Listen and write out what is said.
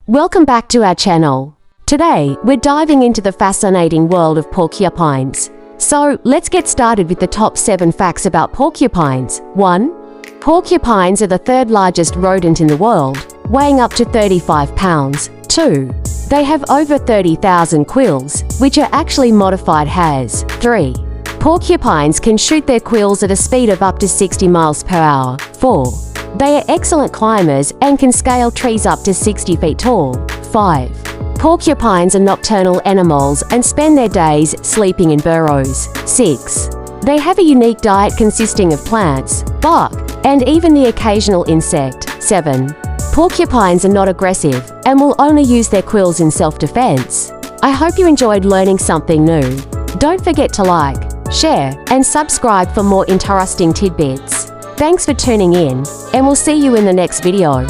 Welcome back to our channel. Today, we're diving into the fascinating world of porcupines. So, let's get started with the top 7 facts about porcupines. 1. Porcupines are the third largest rodent in the world, weighing up to 35 pounds. 2. They have over 30,000 quills, which are actually modified hairs. 3. Porcupines can shoot their quills at a speed of up to 60 miles per hour. 4. They are excellent climbers and can scale trees up to 60 feet tall. 5. Porcupines are nocturnal animals and spend their days sleeping in burrows. 6. They have a unique diet consisting of plants, bark, and even the occasional insect. 7. Porcupines are not aggressive and will only use their quills in self-defense. I hope you enjoyed learning something new. Don't forget to like, share, and subscribe for more interesting tidbits. Thanks for tuning in, and we'll see you in the next video.